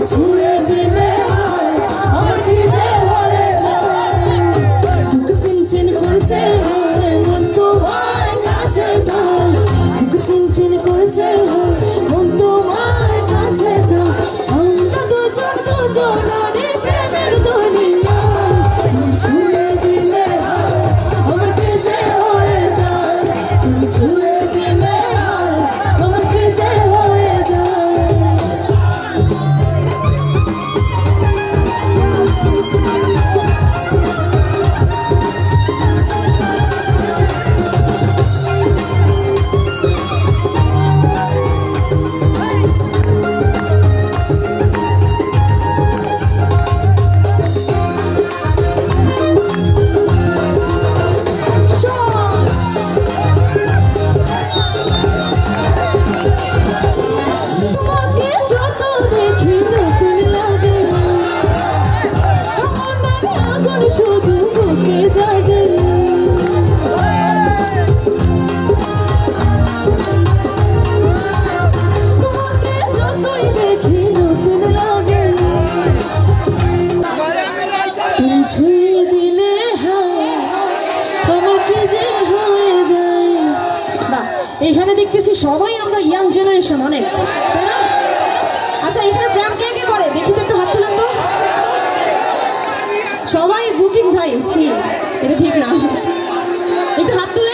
ছুঁয়ে দিলে আমার কি যে হয়ে যায়, বুক চিনচিন করছে মন তোমার কাছে যায়, বুক চিনচিন করছে মন তোমার কাছে যায়। আমরা দুজন দুজনারই প্রেমের দুনিয়া, ছুঁয়ে দিলে আমার কি যে হয়ে যায়, ছুঁয়ে দিলে আমার কি যে হয়ে যায়। তোমাকে যত দেখি নতুন লাগে, আমার আগুন শুধু বুকে জাগে। তোমাকে যতই দেখি নতুন লাগে, তুমি ছুঁয়ে দিলে আমাকে যে হয়ে যায়। বাহ, এখানে দেখতেছি সবাই আমরা ইয়াং জেনারেশন অনেক, তাই না? আচ্ছা, এখানে প্রেম কে কে করে দেখি তো, একটু হাত তুলেন তো। সবাই বুকিং ভাই, ছি এটা ঠিক না, একটু হাত তুলে